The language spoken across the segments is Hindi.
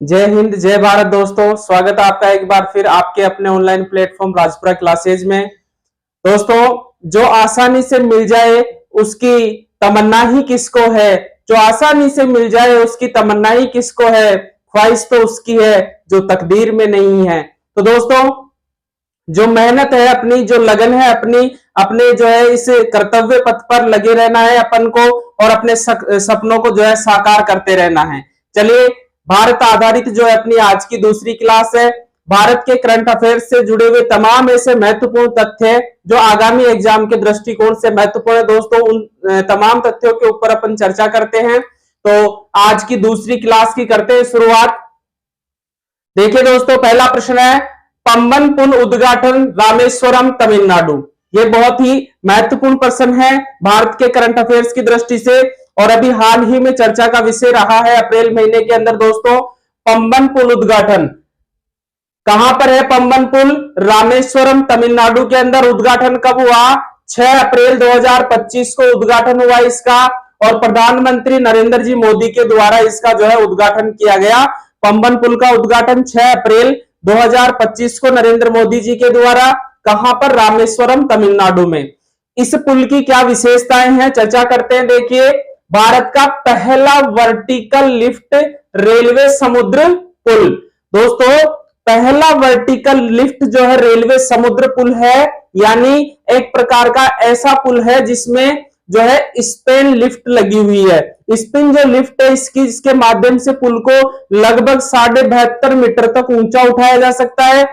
जय हिंद जय भारत दोस्तों, स्वागत है आपका एक बार फिर आपके अपने ऑनलाइन प्लेटफॉर्म राजपुरा क्लासेज में। दोस्तों, जो आसानी से मिल जाए उसकी तमन्ना ही किसको है। जो आसानी से मिल जाए उसकी तमन्ना ही किसको है। ख्वाहिश तो उसकी है जो तकदीर में नहीं है। तो दोस्तों, जो मेहनत है अपनी, जो लगन है अपनी, अपने जो है इस कर्तव्य पथ पर लगे रहना है अपन को और अपने सपनों को जो है साकार करते रहना है। चलिए, भारत आधारित जो है अपनी आज की दूसरी क्लास है। भारत के करंट अफेयर्स से जुड़े हुए तमाम ऐसे महत्वपूर्ण तथ्य जो आगामी एग्जाम के दृष्टिकोण से महत्वपूर्ण है दोस्तों, उन तमाम तथ्यों के ऊपर अपन चर्चा करते हैं। तो आज की दूसरी क्लास की करते हैं शुरुआत। देखिए दोस्तों, पहला प्रश्न है, पंबन पुल उद्घाटन रामेश्वरम तमिलनाडु। ये बहुत ही महत्वपूर्ण प्रश्न है भारत के करंट अफेयर्स की दृष्टि से और अभी हाल ही में चर्चा का विषय रहा है अप्रैल महीने के अंदर। दोस्तों, पंबन पुल उद्घाटन कहां पर है? पंबन पुल रामेश्वरम तमिलनाडु के अंदर। उद्घाटन कब हुआ? 6 अप्रैल 2025 को उद्घाटन हुआ इसका और प्रधानमंत्री नरेंद्र जी मोदी के द्वारा इसका जो है उद्घाटन किया गया। पंबन पुल का उद्घाटन 6 अप्रैल 2025 को नरेंद्र मोदी जी के द्वारा, कहां पर? रामेश्वरम तमिलनाडु में। इस पुल की क्या विशेषताएं हैं, चर्चा करते हैं। देखिए, भारत का पहला वर्टिकल लिफ्ट रेलवे समुद्र पुल। दोस्तों, पहला वर्टिकल लिफ्ट जो है रेलवे समुद्र पुल है, यानी एक प्रकार का ऐसा पुल है जिसमें जो है स्पेन लिफ्ट लगी हुई है। स्पिन जो लिफ्ट है इसके माध्यम से पुल को लगभग 72.5 मीटर तक ऊंचा उठाया जा सकता है।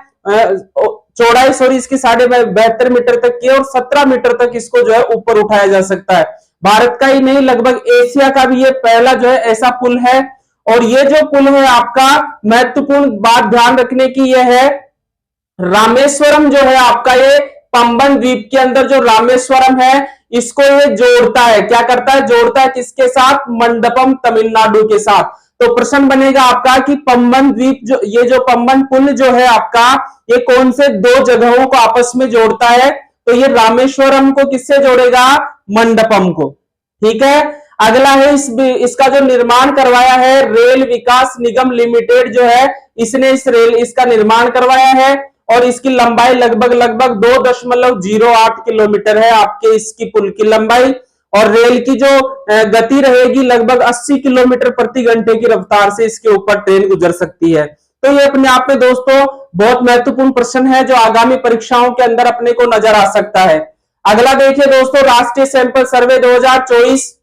चौड़ाई इसकी 72.5 मीटर तक की और 17 मीटर तक इसको जो है ऊपर उठाया जा सकता है। भारत का ही नहीं, लगभग एशिया का भी ये पहला जो है ऐसा पुल है। और ये जो पुल है आपका, महत्वपूर्ण बात ध्यान रखने की यह है, रामेश्वरम जो है आपका, ये पंबन द्वीप के अंदर जो रामेश्वरम है इसको ये जोड़ता है। क्या करता है? जोड़ता है किसके साथ? मंडपम तमिलनाडु के साथ। तो प्रश्न बनेगा आपका कि पंबन द्वीप जो, ये जो पंबन पुल जो है आपका, ये कौन से दो जगहों को आपस में जोड़ता है? तो ये रामेश्वरम को किससे जोड़ेगा? मंडपम को। ठीक है। अगला है, इसका जो निर्माण करवाया है रेल विकास निगम लिमिटेड जो है, इसने इसका निर्माण करवाया है और इसकी लंबाई लगभग 2.08 किलोमीटर है आपके इसकी पुल की लंबाई। और रेल की जो गति रहेगी लगभग 80 किलोमीटर प्रति घंटे की रफ्तार से इसके ऊपर ट्रेन गुजर सकती है। तो ये अपने आप में दोस्तों बहुत महत्वपूर्ण प्रश्न है जो आगामी परीक्षाओं के अंदर अपने को नजर आ सकता है। अगला देखिए दोस्तों, राष्ट्रीय सैंपल सर्वे 2024।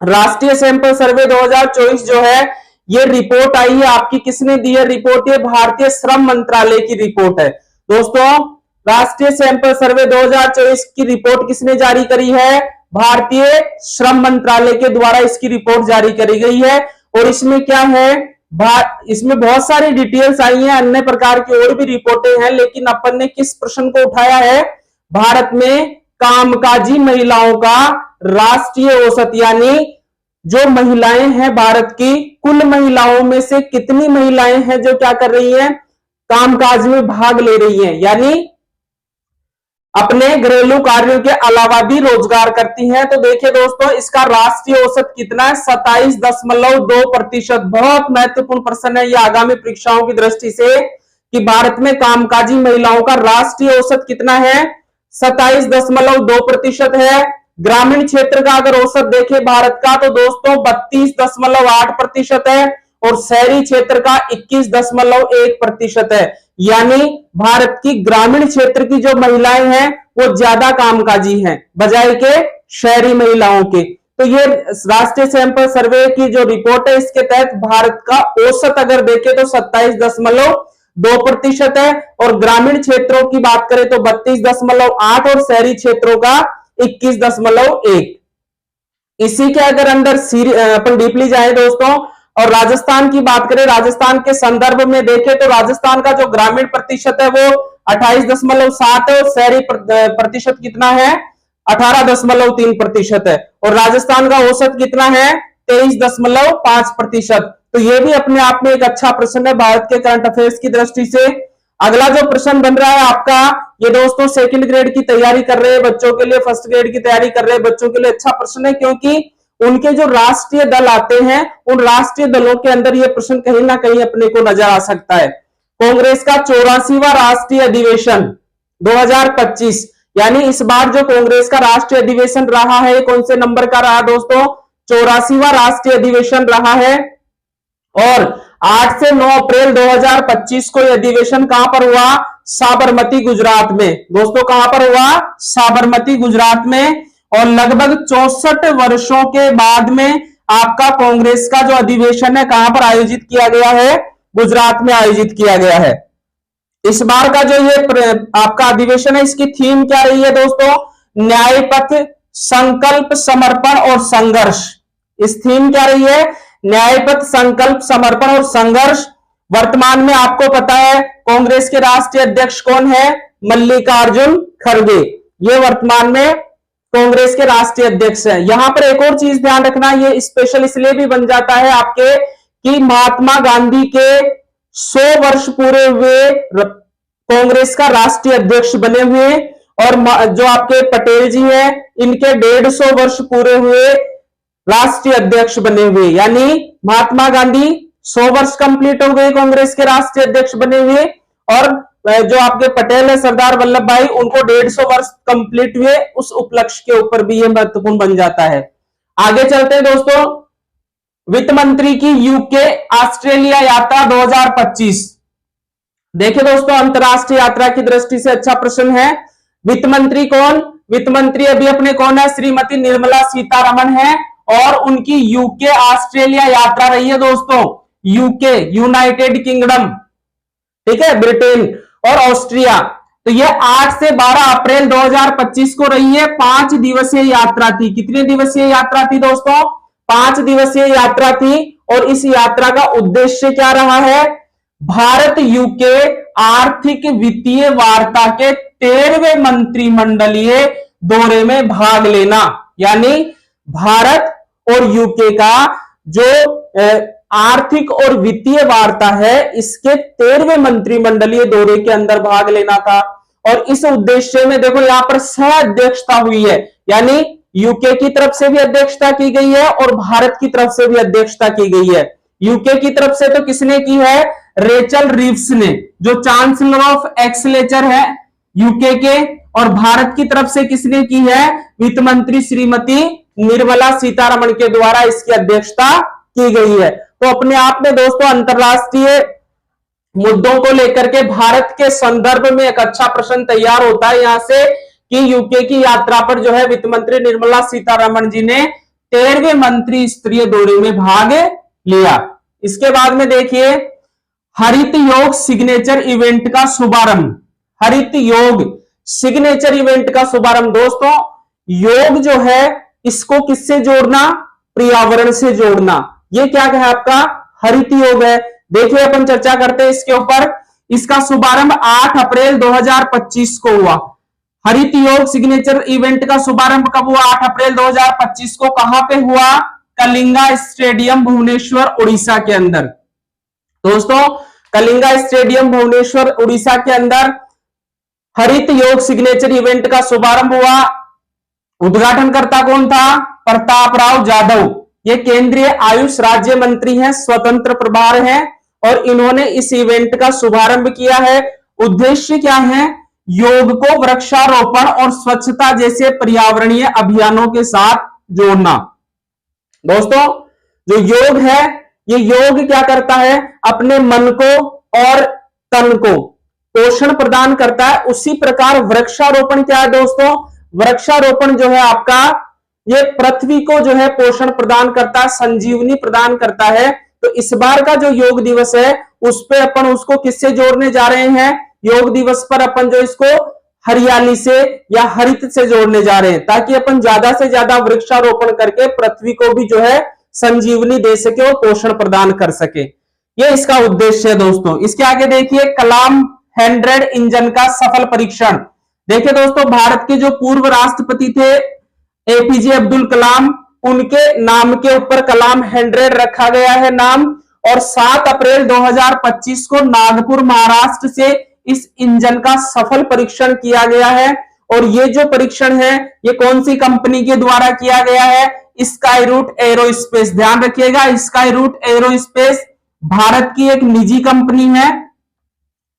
राष्ट्रीय सैंपल सर्वे 2024 जो है, ये रिपोर्ट आई है आपकी, किसने दी है रिपोर्ट? ये भारतीय श्रम मंत्रालय की रिपोर्ट है। दोस्तों, राष्ट्रीय सैंपल सर्वे 2024 की रिपोर्ट किसने जारी करी है? भारतीय श्रम मंत्रालय के द्वारा इसकी रिपोर्ट जारी करी गई है। और इसमें क्या है, इसमें बहुत सारी डिटेल्स आई हैं, अन्य प्रकार की और भी रिपोर्टें हैं, लेकिन अपन ने किस प्रश्न को उठाया है? भारत में कामकाजी महिलाओं का राष्ट्रीय औसत, यानी जो महिलाएं हैं भारत की, कुल महिलाओं में से कितनी महिलाएं हैं जो क्या कर रही हैं? कामकाज में भाग ले रही हैं, यानी अपने घरेलू कार्यों के अलावा भी रोजगार करती हैं। तो देखिए दोस्तों, इसका राष्ट्रीय औसत कितना है? 27.2%। बहुत महत्वपूर्ण प्रश्न है ये आगामी परीक्षाओं की दृष्टि से कि भारत में कामकाजी महिलाओं का राष्ट्रीय औसत कितना है? 27.2% है। ग्रामीण क्षेत्र का अगर औसत देखें भारत का, तो दोस्तों 32.8% है और शहरी क्षेत्र का 21.1% है। यानी भारत की ग्रामीण क्षेत्र की जो महिलाएं हैं वो ज्यादा कामकाजी हैं बजाय के शहरी महिलाओं के। तो ये राष्ट्रीय सैंपल सर्वे की जो रिपोर्ट है, इसके तहत भारत का औसत अगर देखें तो 27.2% है और ग्रामीण क्षेत्रों की बात करें तो 32.8 और शहरी क्षेत्रों का 21.1। इसी के अगर अंदर अपन डीपली जाए दोस्तों और राजस्थान की बात करें, राजस्थान के संदर्भ में देखें तो राजस्थान का जो ग्रामीण प्रतिशत है वो 28.7 है और शहरी प्रतिशत कितना है? 18.3% है। और राजस्थान का औसत कितना है? 23.5%। तो ये भी अपने आप में एक अच्छा प्रश्न है भारत के करंट अफेयर्स की दृष्टि से। अगला जो प्रश्न बन रहा है आपका, ये दोस्तों सेकंड ग्रेड की तैयारी कर रहे हैं बच्चों के लिए, फर्स्ट ग्रेड की तैयारी कर रहे हैं बच्चों के लिए अच्छा प्रश्न है, क्योंकि उनके जो राष्ट्रीय दल आते हैं उन राष्ट्रीय दलों के अंदर यह प्रश्न कहीं ना कहीं अपने को नजर आ सकता है। कांग्रेस का 84वां राष्ट्रीय अधिवेशन 2025, यानी इस बार जो कांग्रेस का राष्ट्रीय अधिवेशन रहा है कौन से नंबर का रहा दोस्तों? 84वां राष्ट्रीय अधिवेशन रहा है। और 8 से 9 अप्रैल 2025 को यह अधिवेशन कहां पर हुआ? साबरमती गुजरात में। दोस्तों कहां पर हुआ? साबरमती गुजरात में। और लगभग 64 वर्षों के बाद में आपका कांग्रेस का जो अधिवेशन है कहां पर आयोजित किया गया है? गुजरात में आयोजित किया गया है। इस बार का जो ये आपका अधिवेशन है इसकी थीम क्या रही है दोस्तों? न्याय पथ, संकल्प, समर्पण और संघर्ष। इस थीम क्या रही है? न्याय पथ, संकल्प, समर्पण और संघर्ष। वर्तमान में आपको पता है कांग्रेस के राष्ट्रीय अध्यक्ष कौन है? मल्लिकार्जुन खड़गे। ये वर्तमान में कांग्रेस के राष्ट्रीय अध्यक्ष हैं। यहां पर एक और चीज ध्यान रखना, ये स्पेशल इसलिए भी बन जाता है आपके कि महात्मा गांधी के 100 वर्ष पूरे हुए कांग्रेस का राष्ट्रीय अध्यक्ष बने हुए, और जो आपके पटेल जी हैं इनके 150 वर्ष पूरे हुए राष्ट्रीय अध्यक्ष बने हुए। यानी महात्मा गांधी 100 वर्ष कंप्लीट हो गए कांग्रेस के राष्ट्रीय अध्यक्ष बने हुए, और जो आपके पटेल है सरदार वल्लभ भाई उनको 150 वर्ष कंप्लीट हुए। उस उपलक्ष्य के ऊपर भी यह महत्वपूर्ण बन जाता है। आगे चलते हैं दोस्तों। वित्त मंत्री की यूके ऑस्ट्रेलिया यात्रा 2025। देखिए दोस्तों, अंतरराष्ट्रीय यात्रा की दृष्टि से अच्छा प्रश्न है। वित्त मंत्री कौन? वित्त मंत्री अभी अपने कौन है? श्रीमती निर्मला सीतारमण है, और उनकी यूके ऑस्ट्रेलिया यात्रा रही है दोस्तों। यूके यूनाइटेड किंगडम, ठीक है, ब्रिटेन और ऑस्ट्रिया। तो यह 8 से 12 अप्रैल 2025 को रही है। 5 दिवसीय यात्रा थी। कितने दिवसीय यात्रा थी दोस्तों? 5 दिवसीय यात्रा थी। और इस यात्रा का उद्देश्य क्या रहा है? भारत यूके आर्थिक वित्तीय वार्ता के 13वें मंत्रिमंडलीय दौरे में भाग लेना। यानी भारत और यूके का जो आर्थिक और वित्तीय वार्ता है इसके 13वें मंत्रिमंडलीय दौरे के अंदर भाग लेना था। और इस उद्देश्य में देखो यहां पर सह अध्यक्षता हुई है, यानी यूके की तरफ से भी अध्यक्षता की गई है और भारत की तरफ से भी अध्यक्षता की गई है। यूके की तरफ से तो किसने की है? रेचल रीव्स ने, जो चांसलर ऑफ एक्सलेचर है यूके के। और भारत की तरफ से किसने की है? वित्त मंत्री श्रीमती निर्मला सीतारमण के द्वारा इसकी अध्यक्षता की गई है। तो अपने आप में दोस्तों अंतरराष्ट्रीय मुद्दों को लेकर के भारत के संदर्भ में एक अच्छा प्रश्न तैयार होता है यहां से कि यूके की यात्रा पर जो है वित्त मंत्री निर्मला सीतारमण जी ने 13वें मंत्री स्तरीय दौरे में भाग लिया। इसके बाद में देखिए हरित योग सिग्नेचर इवेंट का शुभारंभ। हरित योग सिग्नेचर इवेंट का शुभारंभ। दोस्तों योग जो है इसको किससे जोड़ना? पर्यावरण से जोड़ना। ये क्या है? आपका हरित योग है। देखिए अपन चर्चा करते हैं इसके ऊपर। इसका शुभारंभ 8 अप्रैल 2025 को हुआ। हरित योग सिग्नेचर इवेंट का शुभारंभ कब हुआ? 8 अप्रैल 2025 को। कहां पे हुआ? कलिंगा स्टेडियम भुवनेश्वर उड़ीसा के अंदर। दोस्तों कलिंगा स्टेडियम भुवनेश्वर उड़ीसा के अंदर हरित योग सिग्नेचर इवेंट का शुभारंभ हुआ। उद्घाटनकर्ता कौन था? प्रताप राव जाधव। ये केंद्रीय आयुष राज्य मंत्री हैं, स्वतंत्र प्रभार हैं, और इन्होंने इस इवेंट का शुभारंभ किया है। उद्देश्य क्या है? योग को वृक्षारोपण और स्वच्छता जैसे पर्यावरणीय अभियानों के साथ जोड़ना। दोस्तों जो योग है, ये योग क्या करता है? अपने मन को और तन को पोषण प्रदान करता है। उसी प्रकार वृक्षारोपण क्या है दोस्तों? वृक्षारोपण जो है आपका ये पृथ्वी को जो है पोषण प्रदान करता है, संजीवनी प्रदान करता है। तो इस बार का जो योग दिवस है उस पे अपन उसको किससे जोड़ने जा रहे हैं? योग दिवस पर अपन जो इसको हरियाली से या हरित से जोड़ने जा रहे हैं, ताकि अपन ज्यादा से ज्यादा वृक्षारोपण करके पृथ्वी को भी जो है संजीवनी दे सके और पोषण प्रदान कर सके। ये इसका उद्देश्य है दोस्तों। इसके आगे देखिए कलाम 100 इंजन का सफल परीक्षण। देखिए दोस्तों भारत के जो पूर्व राष्ट्रपति थे एपीजे अब्दुल कलाम, उनके नाम के ऊपर कलाम 100 रखा गया है नाम। और 7 अप्रैल 2025 को नागपुर महाराष्ट्र से इस इंजन का सफल परीक्षण किया गया है। और ये जो परीक्षण है ये कौन सी कंपनी के द्वारा किया गया है? Skyroot aerospace. ध्यान रखिएगा, स्काई रूट एरोस्पेस भारत की एक निजी कंपनी है।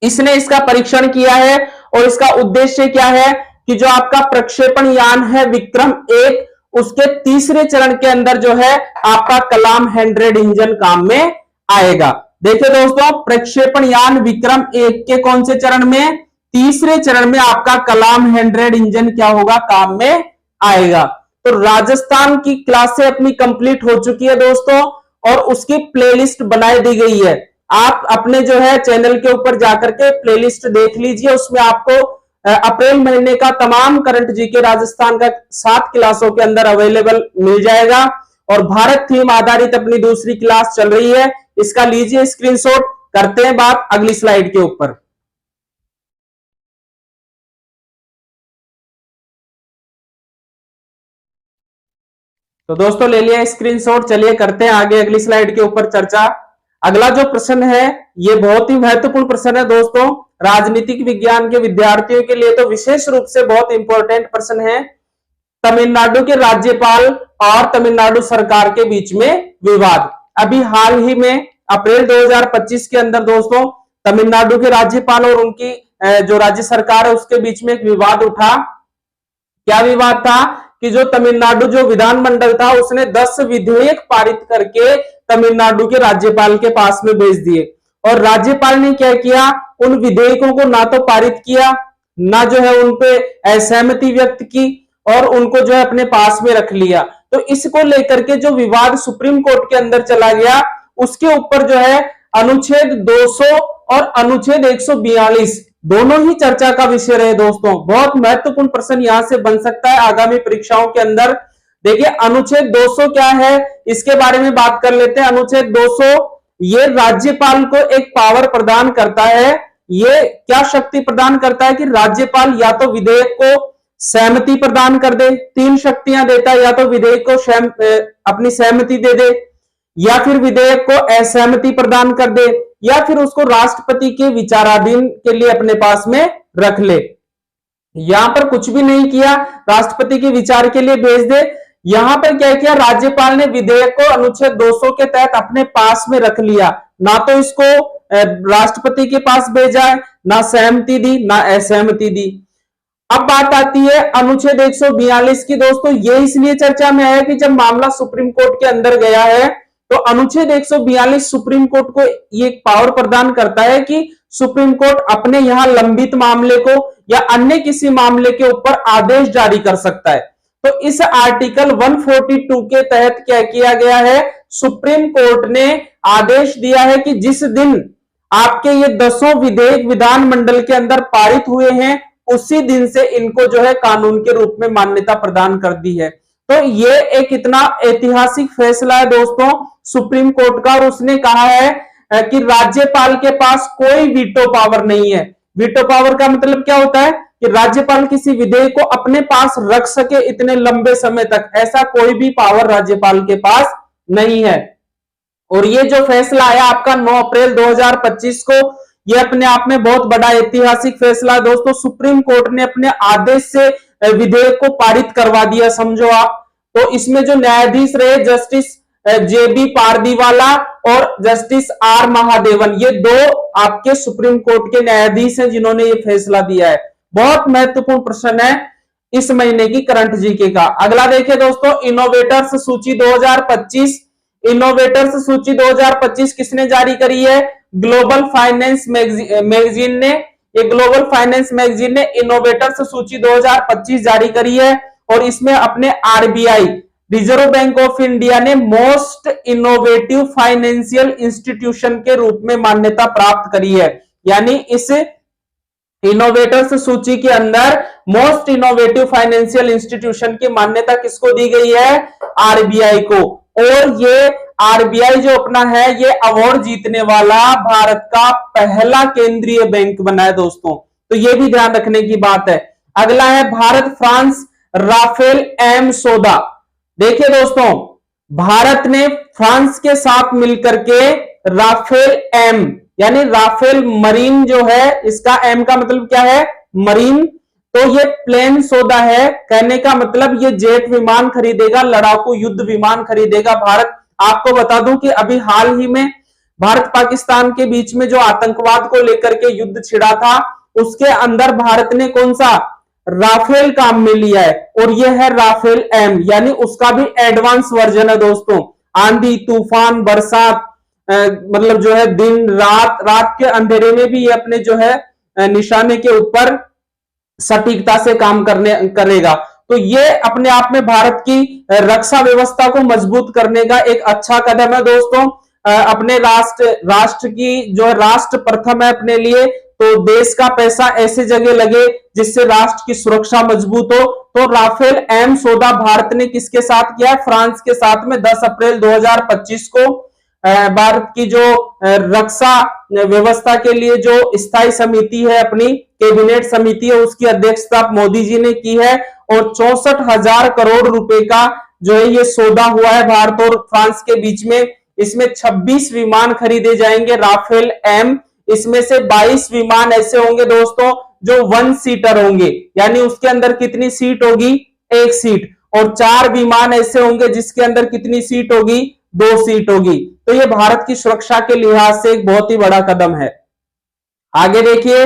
इसने इसका परीक्षण किया है और इसका उद्देश्य क्या है कि जो आपका प्रक्षेपण यान है विक्रम एक, उसके तीसरे चरण के अंदर जो है आपका कलाम 100 इंजन काम में आएगा। देखिए दोस्तों, प्रक्षेपण यान विक्रम एक के कौन से चरण में? तीसरे चरण में आपका कलाम 100 इंजन क्या होगा? काम में आएगा। तो राजस्थान की क्लासें अपनी कंप्लीट हो चुकी है दोस्तों और उसकी प्लेलिस्ट बनाई दी गई है। आप अपने जो है चैनल के ऊपर जाकर के प्लेलिस्ट देख लीजिए, उसमें आपको अप्रैल महीने का तमाम करंट जीके राजस्थान का 7 क्लासों के अंदर अवेलेबल मिल जाएगा। और भारत थीम आधारित अपनी दूसरी क्लास चल रही है, इसका लीजिए स्क्रीनशॉट। करते हैं बात अगली स्लाइड के ऊपर। तो दोस्तों ले लिया स्क्रीनशॉट, चलिए करते हैं आगे अगली स्लाइड के ऊपर चर्चा। अगला जो प्रश्न है ये बहुत ही महत्वपूर्ण प्रश्न है दोस्तों, राजनीतिक विज्ञान के विद्यार्थियों के लिए तो विशेष रूप से बहुत इंपॉर्टेंट प्रश्न है। तमिलनाडु के राज्यपाल और तमिलनाडु सरकार के बीच में विवाद। अभी हाल ही में अप्रैल 2025 के अंदर दोस्तों तमिलनाडु के राज्यपाल और उनकी जो राज्य सरकार है उसके बीच में एक विवाद उठा। क्या विवाद था कि जो तमिलनाडु जो विधानमंडल था उसने 10 विधेयक पारित करके तमिलनाडु के राज्यपाल के पास में भेज दिए और राज्यपाल ने क्या किया, उन विधेयकों को ना तो पारित किया, ना जो है उन पे असहमति व्यक्त की और उनको जो है अपने पास में रख लिया। तो इसको लेकर के जो विवाद सुप्रीम कोर्ट के अंदर चला गया, उसके ऊपर जो है अनुच्छेद 200 और अनुच्छेद 142 दोनों ही चर्चा का विषय रहे दोस्तों। बहुत महत्वपूर्ण प्रश्न यहां से बन सकता है आगामी परीक्षाओं के अंदर। देखिए अनुच्छेद 200 क्या है, इसके बारे में बात कर लेते हैं। अनुच्छेद 200 ये राज्यपाल को एक पावर प्रदान करता है। ये क्या शक्ति प्रदान करता है कि राज्यपाल या तो विधेयक को सहमति प्रदान कर दे, 3 शक्तियां देता है, या तो विधेयक को अपनी सहमति दे दे, या फिर विधेयक को असहमति प्रदान कर दे, या फिर उसको राष्ट्रपति के विचाराधीन के लिए अपने पास में रख ले। यहां पर कुछ भी नहीं किया, राष्ट्रपति के विचार के लिए भेज दे। यहां पर क्या किया, राज्यपाल ने विधेयक को अनुच्छेद 200 के तहत अपने पास में रख लिया, ना तो इसको राष्ट्रपति के पास भेजा है, ना सहमति दी, ना असहमति दी। अब बात आती है अनुच्छेद 142 की दोस्तों। ये इसलिए चर्चा में आया कि जब मामला सुप्रीम कोर्ट के अंदर गया है तो अनुच्छेद 142 सुप्रीम कोर्ट को ये पावर प्रदान करता है कि सुप्रीम कोर्ट अपने यहां लंबित मामले को या अन्य किसी मामले के ऊपर आदेश जारी कर सकता है। तो इस आर्टिकल 142 के तहत क्या किया गया है, सुप्रीम कोर्ट ने आदेश दिया है कि जिस दिन आपके ये 10 विधेयक विधानमंडल के अंदर पारित हुए हैं उसी दिन से इनको जो है कानून के रूप में मान्यता प्रदान कर दी है। तो ये एक इतना ऐतिहासिक फैसला है दोस्तों सुप्रीम कोर्ट का, और उसने कहा है कि राज्यपाल के पास कोई वीटो पावर नहीं है। वीटो पावर का मतलब क्या होता है कि राज्यपाल किसी विधेयक को अपने पास रख सके इतने लंबे समय तक, ऐसा कोई भी पावर राज्यपाल के पास नहीं है। और ये जो फैसला आया आपका 9 अप्रैल 2025 को, ये अपने आप में बहुत बड़ा ऐतिहासिक फैसला दोस्तों। सुप्रीम कोर्ट ने अपने आदेश से विधेयक को पारित करवा दिया, समझो आप। तो इसमें जो न्यायाधीश रहे जस्टिस जेबी पारदीवाला और जस्टिस आर महादेवन, ये 2 आपके सुप्रीम कोर्ट के न्यायाधीश हैं जिन्होंने ये फैसला दिया है। बहुत महत्वपूर्ण प्रश्न है इस महीने की करंट जीके का। अगला देखिए दोस्तों, इनोवेटर्स सूची 2025। इनोवेटर्स सूची 2025 किसने जारी करी है? ग्लोबल फाइनेंस मैगजीन ने। ये ग्लोबल फाइनेंस मैगजीन ने इनोवेटर्स सूची 2025 जारी करी है और इसमें अपने RBI reserve bank of India ने मोस्ट इनोवेटिव फाइनेंशियल इंस्टीट्यूशन के रूप में मान्यता प्राप्त करी है। यानी इस इनोवेटर्स सूची के अंदर मोस्ट इनोवेटिव फाइनेंशियल इंस्टीट्यूशन की मान्यता किसको दी गई है? आरबीआई को। और ये आरबीआई जो अपना है ये अवार्ड जीतने वाला भारत का पहला केंद्रीय बैंक बना है दोस्तों, तो ये भी ध्यान रखने की बात है। अगला है भारत फ्रांस राफेल एम सौदा। देखिए दोस्तों, भारत ने फ्रांस के साथ मिलकर के राफेल एम यानी राफेल मरीन जो है, इसका एम का मतलब क्या है? मरीन। तो ये प्लेन सौदा है, कहने का मतलब ये जेट विमान खरीदेगा, लड़ाकू युद्ध विमान खरीदेगा भारत। आपको बता दूं कि अभी हाल ही में भारत पाकिस्तान के बीच में जो आतंकवाद को लेकर के युद्ध छिड़ा था, उसके अंदर भारत ने कौन सा राफेल काम में लिया है, और यह है राफेल एम, यानी उसका भी एडवांस वर्जन है दोस्तों। आंधी तूफान बरसात मतलब जो है दिन रात, रात के अंधेरे में भी ये अपने जो है निशाने के ऊपर सटीकता से काम करेगा। तो ये अपने आप में भारत की रक्षा व्यवस्था को मजबूत करने का एक अच्छा कदम है दोस्तों। अपने राष्ट्र की जो राष्ट्र प्रथम है अपने लिए, तो देश का पैसा ऐसे जगह लगे जिससे राष्ट्र की सुरक्षा मजबूत हो। तो राफेल एम सौदा भारत ने किसके साथ किया है? फ्रांस के साथ में 10 अप्रैल 2025 को भारत की जो रक्षा व्यवस्था के लिए जो स्थायी समिति है, अपनी कैबिनेट समिति है, उसकी अध्यक्षता मोदी जी ने की है, और 64,000 करोड़ रुपए का जो है ये सौदा हुआ है भारत और फ्रांस के बीच में। इसमें 26 विमान खरीदे जाएंगे राफेल एम। इसमें से 22 विमान ऐसे होंगे दोस्तों जो 1 सीटर होंगे, यानी उसके अंदर कितनी सीट होगी? 1 सीट। और 4 विमान ऐसे होंगे जिसके अंदर कितनी सीट होगी? 2 सीट होगी। तो ये भारत की सुरक्षा के लिहाज से एक बहुत ही बड़ा कदम है। आगे देखिए,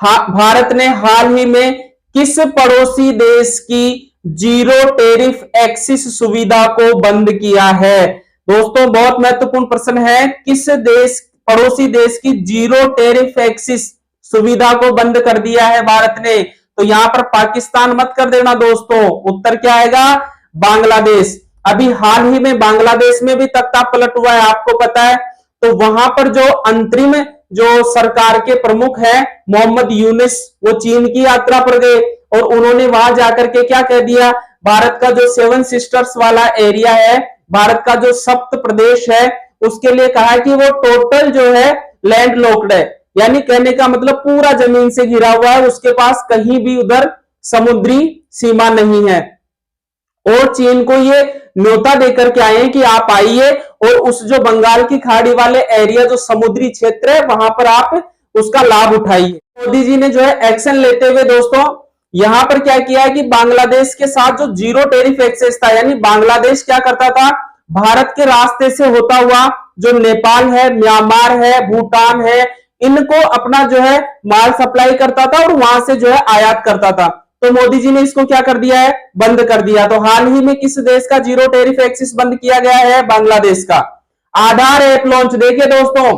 भारत ने हाल ही में किस पड़ोसी देश की जीरो टेरिफ एक्सेस सुविधा को बंद किया है? दोस्तों बहुत महत्वपूर्ण प्रश्न है, किस देश, पड़ोसी देश की जीरो टेरिफ एक्सेस सुविधा को बंद कर दिया है भारत ने? तो यहां पर पाकिस्तान मत कर देना दोस्तों, उत्तर क्या आएगा? बांग्लादेश। अभी हाल ही में बांग्लादेश में भी तख्ता पलट हुआ है, आपको पता है। तो वहां पर जो अंतरिम जो सरकार के प्रमुख है मोहम्मद यूनिस, वो चीन की यात्रा पर गए और उन्होंने वहां जाकर के क्या कह दिया? भारत का जो 7 सिस्टर्स वाला एरिया है, भारत का जो सप्त प्रदेश है, उसके लिए कहा कि वो टोटल जो है लैंड लॉक्ड है, यानी कहने का मतलब पूरा जमीन से घिरा हुआ है, उसके पास कहीं भी उधर समुद्री सीमा नहीं है। और चीन को ये न्योता देकर के आए हैं कि आप आइए और उस जो बंगाल की खाड़ी वाले एरिया जो समुद्री क्षेत्र है वहां पर आप उसका लाभ उठाइए। मोदी जी ने जो है एक्शन लेते हुए दोस्तों यहां पर क्या किया है कि बांग्लादेश के साथ जो जीरो टेरिफ एक्सेस था, यानी बांग्लादेश क्या करता था, भारत के रास्ते से होता हुआ जो नेपाल है, म्यांमार है, भूटान है, इनको अपना जो है माल सप्लाई करता था और वहां से जो है आयात करता था। तो मोदी जी ने इसको क्या कर दिया है? बंद कर दिया। तो हाल ही में किस देश का जीरो टेरिफ एक्सेस बंद किया गया है? बांग्लादेश का। आधार ऐप लॉन्च, देखिए दोस्तों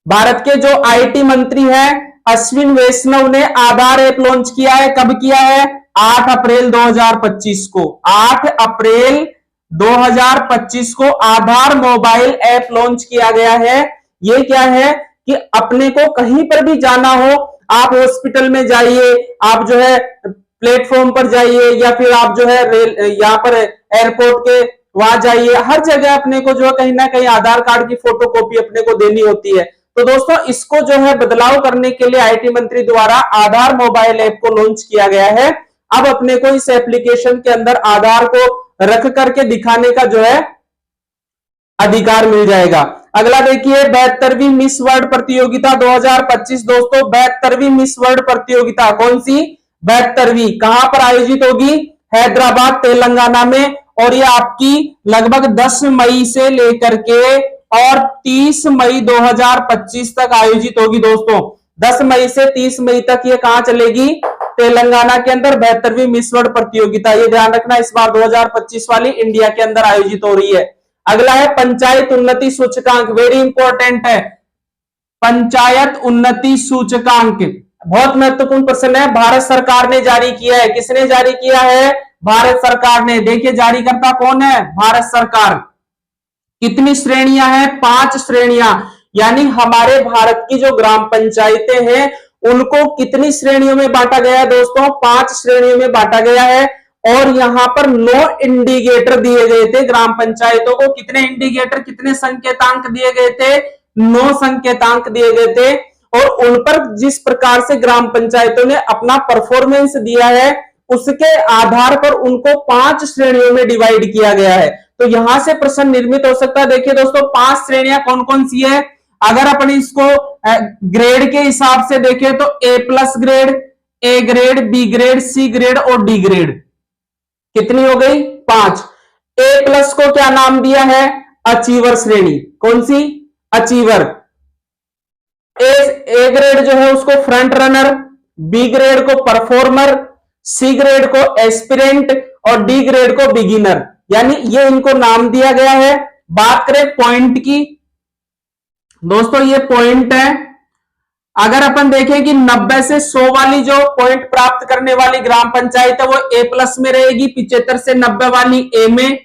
भारत के जो आईटी मंत्री हैं अश्विन वैष्णव ने आधार ऐप लॉन्च किया है। कब किया है? 8 अप्रैल 2025 को। 8 अप्रैल 2025 को आधार मोबाइल ऐप लॉन्च किया गया है। ये क्या है कि अपने को कहीं पर भी जाना हो, आप हॉस्पिटल में जाइए, आप जो है प्लेटफॉर्म पर जाइए, या फिर आप जो है यहाँ पर एयरपोर्ट के वहां जाइए, हर जगह अपने को जो है कहीं ना कहीं आधार कार्ड की फोटोकॉपी अपने को देनी होती है। तो दोस्तों इसको जो है बदलाव करने के लिए आईटी मंत्री द्वारा आधार मोबाइल ऐप को लॉन्च किया गया है। अब अपने को इस एप्लीकेशन के अंदर आधार को रख करके दिखाने का जो है अधिकार मिल जाएगा। अगला देखिए 72वीं मिस वर्ल्ड प्रतियोगिता 2025 दोस्तों 72वीं मिस वर्ल्ड प्रतियोगिता कौन सी? 72वीं कहां पर आयोजित होगी? हैदराबाद तेलंगाना में। और ये आपकी लगभग 10 मई से लेकर के और 30 मई 2025 तक आयोजित होगी दोस्तों। 10 मई से 30 मई तक ये कहां चलेगी? तेलंगाना के अंदर 72वीं मिस वर्ल्ड प्रतियोगिता। ये ध्यान रखना इस बार 2025 वाली इंडिया के अंदर आयोजित हो रही है। अगला है पंचायत उन्नति सूचकांक, वेरी इंपॉर्टेंट है पंचायत उन्नति सूचकांक, बहुत महत्वपूर्ण प्रश्न है। भारत सरकार ने जारी किया है। किसने जारी किया है? भारत सरकार ने। देखिए जारी करता कौन है? भारत सरकार। कितनी श्रेणियां हैं? 5 श्रेणियां, यानी हमारे भारत की जो ग्राम पंचायतें हैं उनको कितनी श्रेणियों में बांटा गया है दोस्तों? 5 श्रेणियों में बांटा गया है। और यहां पर 9 इंडिकेटर दिए गए थे ग्राम पंचायतों को। कितने इंडिकेटर, कितने संकेतांक दिए गए थे? 9 संकेतांक दिए गए थे। और उन पर जिस प्रकार से ग्राम पंचायतों ने अपना परफॉर्मेंस दिया है उसके आधार पर उनको 5 श्रेणियों में डिवाइड किया गया है। तो यहां से प्रश्न निर्मित हो सकता है। देखिए दोस्तों 5 श्रेणियां कौन कौन सी है? अगर अपन इसको ग्रेड के हिसाब से देखें तो A+ grade, A grade, B grade, C grade और डी ग्रेड। कितनी हो गई? 5। ए प्लस को क्या नाम दिया है? अचीवर श्रेणी। कौन सी? अचीवर। ए ग्रेड जो है उसको फ्रंट रनर, बी ग्रेड को परफॉर्मर, सी ग्रेड को एस्पिरेंट और डी ग्रेड को बिगिनर, यानी ये इनको नाम दिया गया है। बात करें पॉइंट की, दोस्तों ये पॉइंट है। अगर अपन देखें कि 90 से 100 वाली जो पॉइंट प्राप्त करने वाली ग्राम पंचायत है वो ए प्लस में रहेगी, 75 से 90 वाली ए में,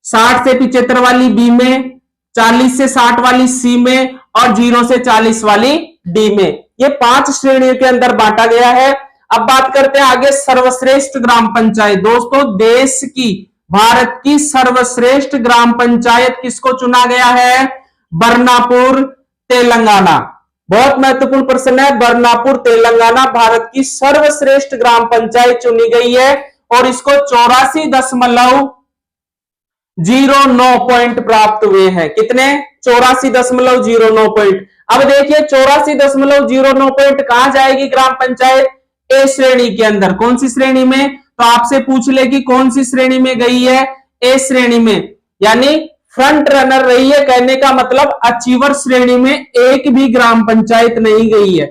60 से 75 वाली बी में, 40 से 60 वाली सी में और 0 से 40 वाली डी में। ये 5 श्रेणियों के अंदर बांटा गया है। अब बात करते हैं आगे सर्वश्रेष्ठ ग्राम पंचायत। दोस्तों देश की, भारत की सर्वश्रेष्ठ ग्राम पंचायत किसको चुना गया है? बरनापुर, तेलंगाना। बहुत महत्वपूर्ण प्रश्न है। बरनापुर तेलंगाना भारत की सर्वश्रेष्ठ ग्राम पंचायत चुनी गई है और इसको 84.09 पॉइंट प्राप्त हुए हैं। कितने? 84.09 पॉइंट। अब देखिए 84.09 पॉइंट कहां जाएगी ग्राम पंचायत? ए श्रेणी के अंदर। कौन सी श्रेणी में? तो आपसे पूछ ले कि कौन सी श्रेणी में गई है? ए श्रेणी में, यानी फ्रंट रनर रही है। कहने का मतलब अचीवर श्रेणी में एक भी ग्राम पंचायत नहीं गई है।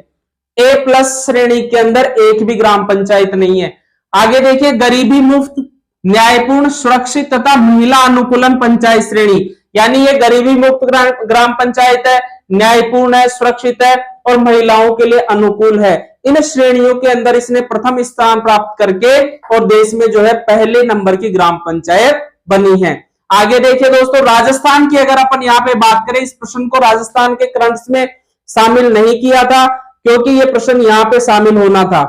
ए प्लस श्रेणी के अंदर एक भी ग्राम पंचायत नहीं है। आगे देखिए गरीबी मुक्त, न्यायपूर्ण, सुरक्षित तथा महिला अनुकूलन पंचायत श्रेणी, यानी ये गरीबी मुक्त ग्राम पंचायत है, न्यायपूर्ण है, सुरक्षित है और महिलाओं के लिए अनुकूल है। इन श्रेणियों के अंदर इसने प्रथम स्थान प्राप्त करके और देश में जो है पहले नंबर की ग्राम पंचायत बनी है। आगे देखिए दोस्तों राजस्थान की अगर अपन यहाँ पे बात करें, इस प्रश्न को राजस्थान के करंट्स में शामिल नहीं किया था क्योंकि ये प्रश्न यहाँ पे शामिल होना था।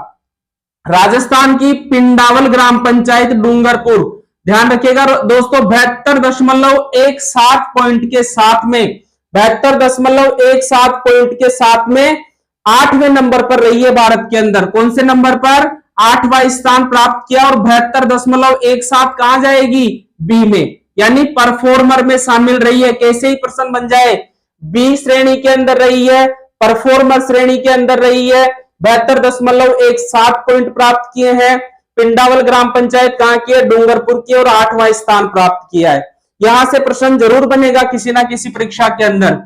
राजस्थान की पिंडावल ग्राम पंचायत डूंगरपुर, ध्यान रखिएगा दोस्तों, 72.17 पॉइंट के साथ में 72.17 पॉइंट के साथ में 8वें नंबर पर रही है भारत के अंदर। कौन से नंबर पर? 8वां स्थान प्राप्त किया और 72.17 कहां जाएगी? बी में, यानी परफॉर्मर में शामिल रही है। कैसे ही प्रश्न बन जाए, बी श्रेणी के अंदर रही है, परफॉर्मर श्रेणी के अंदर रही है, 72.17 पॉइंट प्राप्त किए हैं। पिंडावल ग्राम पंचायत कहां की है? डूंगरपुर की, और 8वां स्थान प्राप्त किया है। यहां से प्रश्न जरूर बनेगा किसी ना किसी परीक्षा के अंदर।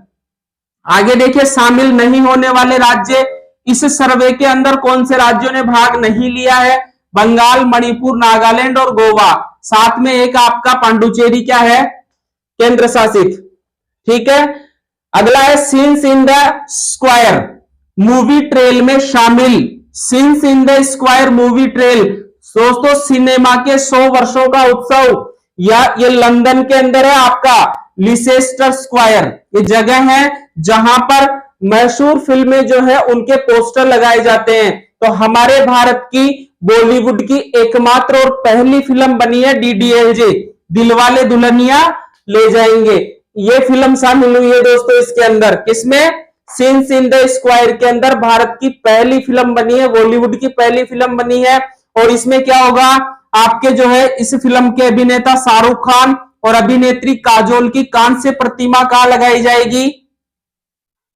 आगे देखिए शामिल नहीं होने वाले राज्य, इस सर्वे के अंदर कौन से राज्यों ने भाग नहीं लिया है? बंगाल, मणिपुर, नागालैंड और गोवा। साथ में एक आपका पांडुचेरी क्या है? केंद्र शासित। ठीक है। अगला है scenes in the square movie trail में शामिल। Scenes in the square movie trail दोस्तों सिनेमा के 100 वर्षों का उत्सव, या ये लंदन के अंदर है आपका लिसेस्टर स्क्वायर। ये जगह है जहां पर मशहूर फिल्में जो है उनके पोस्टर लगाए जाते हैं। तो हमारे भारत की बॉलीवुड की एकमात्र और पहली फिल्म बनी है डीडीएलजे, दिलवाले दुल्हनिया ले जाएंगे। ये फिल्म शामिल हुई है दोस्तों इसके अंदर। किसमें? सीन्स इन द स्क्वायर के अंदर भारत की पहली फिल्म बनी है, बॉलीवुड की पहली फिल्म बनी है। और इसमें क्या होगा? आपके जो है इस फिल्म के अभिनेता शाहरुख खान और अभिनेत्री काजोल की कांस्य प्रतिमा कहां लगाई जाएगी?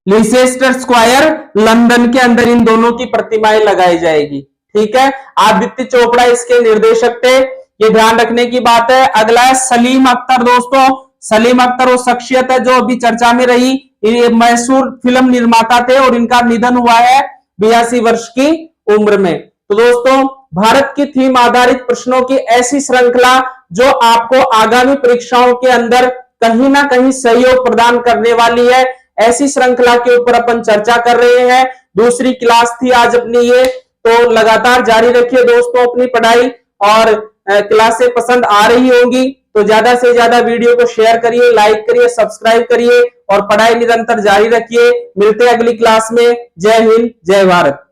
लिसेस्टर स्क्वायर लंदन के अंदर इन दोनों की प्रतिमाएं लगाई जाएगी। ठीक है। आदित्य चोपड़ा इसके निर्देशक थे, ये ध्यान रखने की बात है। अगला है सलीम अख्तर। दोस्तों सलीम अख्तर वो शख्सियत है जो अभी चर्चा में रही, ये मशहूर फिल्म निर्माता थे और इनका निधन हुआ है 82 वर्ष की उम्र में। तो दोस्तों भारत की थीम आधारित प्रश्नों की ऐसी श्रृंखला जो आपको आगामी परीक्षाओं के अंदर कहीं ना कहीं सहयोग प्रदान करने वाली है, ऐसी श्रृंखला के ऊपर अपन चर्चा कर रहे हैं। दूसरी क्लास थी आज अपनी ये, तो लगातार जारी रखिए दोस्तों अपनी पढ़ाई, और क्लासें पसंद आ रही होंगी तो ज्यादा से ज्यादा वीडियो को शेयर करिए, लाइक करिए, सब्सक्राइब करिए और पढ़ाई निरंतर जारी रखिए। मिलते हैं अगली क्लास में। जय हिंद, जय भारत।